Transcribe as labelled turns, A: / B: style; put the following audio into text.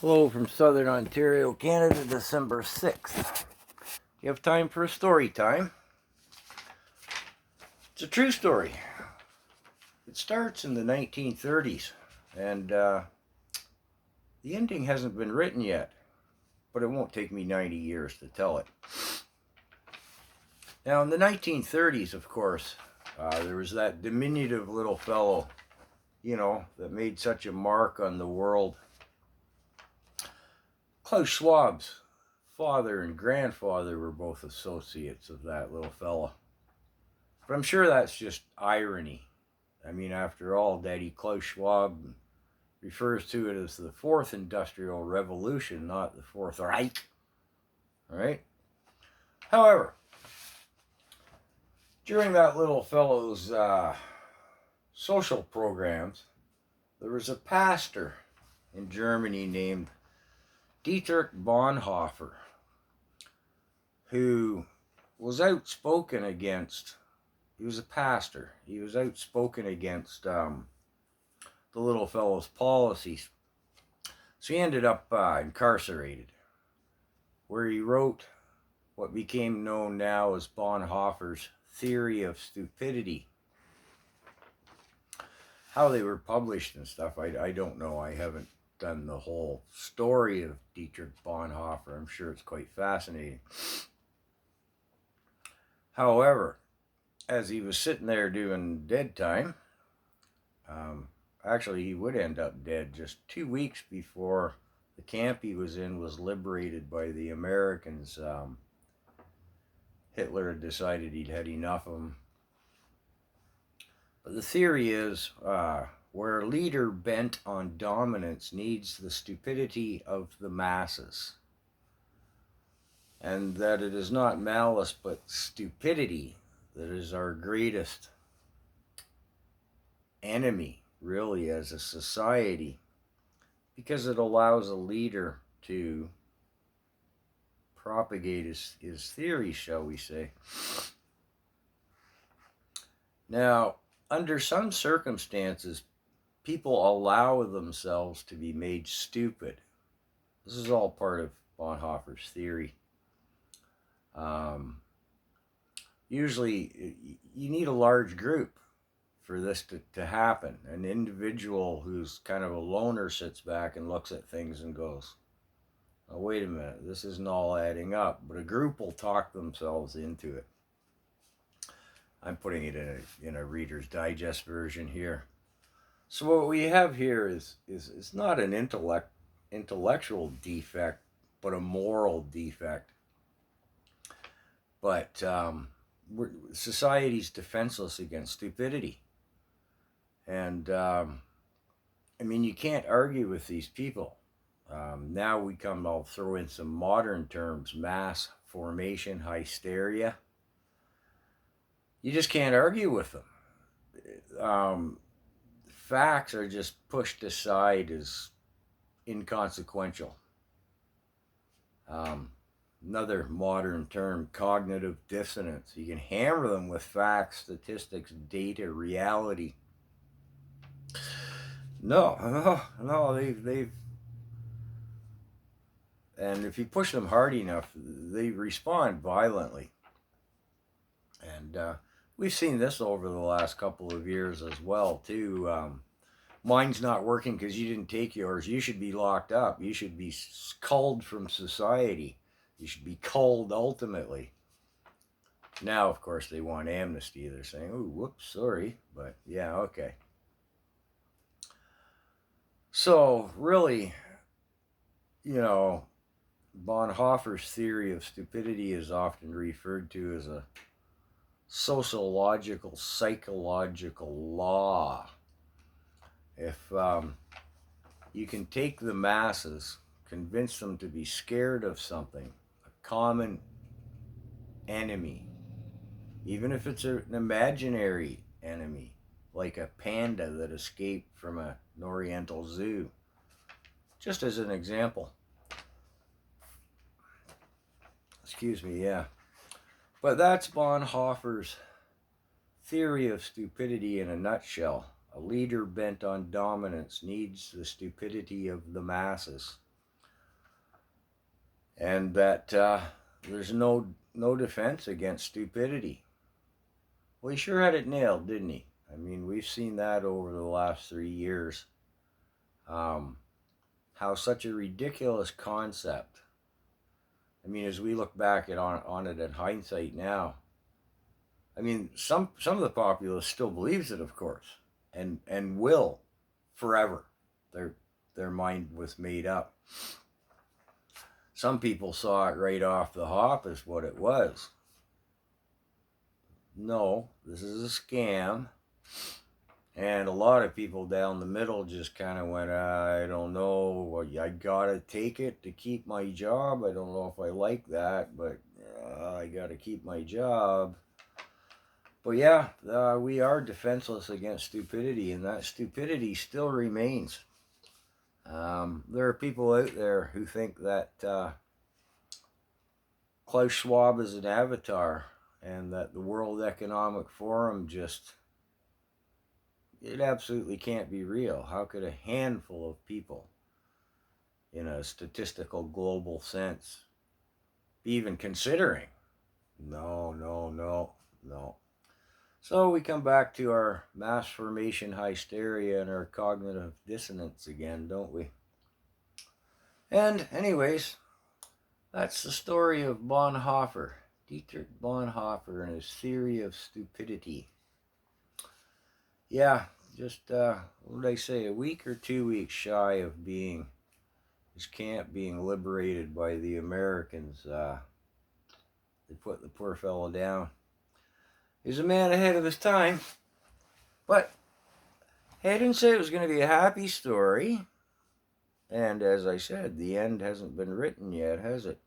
A: Hello from Southern Ontario, Canada, December 6th. You have time for a story time? It's a true story. It starts in the 1930s, and the ending hasn't been written yet, but it won't take me 90 years to tell it. Now, in the 1930s, of course, there was that diminutive little fellow, that made such a mark on the world. Klaus Schwab's father and grandfather were both associates of that little fella. But I'm sure that's just irony. I mean, after all, Daddy Klaus Schwab refers to it as the Fourth Industrial Revolution, not the Fourth Reich. All right? However, during that little fellow's social programs, there was a pastor in Germany named Dietrich Bonhoeffer who was outspoken against. He was a pastor. He was outspoken against the little fellow's policies. So he ended up incarcerated, where he wrote what became known now as Bonhoeffer's theory of stupidity. How they were published and stuff, I don't know. I haven't done the whole story of Dietrich Bonhoeffer. I'm sure it's quite fascinating. However, as he was sitting there doing dead time, actually he would end up dead just 2 weeks before the camp he was in was liberated by the Americans. Hitler had decided he'd had enough of them. But the theory is where a leader bent on dominance needs the stupidity of the masses. And that it is not malice but stupidity that is our greatest enemy, really, as a society, because it allows a leader to propagate his theory, shall we say. Now, under some circumstances, people allow themselves to be made stupid. This is all part of Bonhoeffer's theory. Usually, you need a large group for this to happen. An individual who's kind of a loner sits back and looks at things and goes, oh, wait a minute, this isn't all adding up. But a group will talk themselves into it. I'm putting it in a Reader's Digest version here. So what we have here is not an intellectual defect, but a moral defect. But society's defenseless against stupidity. And I mean, you can't argue with these people. Now I'll throw in some modern terms: mass formation hysteria. You just can't argue with them. Facts are just pushed aside as inconsequential. Another modern term, cognitive dissonance. You can hammer them with facts, statistics, data, reality. No, they've, and if you push them hard enough, they respond violently. And we've seen this over the last couple of years as well, too. Mine's not working because you didn't take yours. You should be locked up. You should be culled from society. You should be culled ultimately. Now, of course, they want amnesty. They're saying, oh, whoops, sorry. But yeah, okay. So, really, Bonhoeffer's theory of stupidity is often referred to as a sociological, psychological law. If you can take the masses, convince them to be scared of something, a common enemy, even if it's an imaginary enemy, like a panda that escaped from an Oriental zoo, just as an example. Excuse me, yeah. But that's Bonhoeffer's theory of stupidity in a nutshell. A leader bent on dominance needs the stupidity of the masses. and that there's no defense against stupidity. Well, he sure had it nailed, didn't he? I mean, we've seen that over the last 3 years. Um, how such a ridiculous concept. I mean, as we look back on it in hindsight now, I mean, some of the populace still believes it, of course, and will forever. Their mind was made up. Some people saw it right off the hop as what it was. No, this is a scam. And a lot of people down the middle just kind of went, I don't know, I gotta take it to keep my job. I don't know if I like that, but I gotta keep my job. But yeah, we are defenseless against stupidity, and that stupidity still remains. There are people out there who think that Klaus Schwab is an avatar and that the World Economic Forum just, it absolutely can't be real. How could a handful of people in a statistical global sense be even considering? No, no, no, no. So we come back to our mass formation hysteria and our cognitive dissonance again, don't we? And anyways, that's the story of Bonhoeffer, Dietrich Bonhoeffer, and his theory of stupidity. Yeah, just, what did I say, a week or 2 weeks shy of being, his camp being liberated by the Americans. They put the poor fellow down. He's a man ahead of his time. But hey, I didn't say it was going to be a happy story. And as I said, the end hasn't been written yet, has it?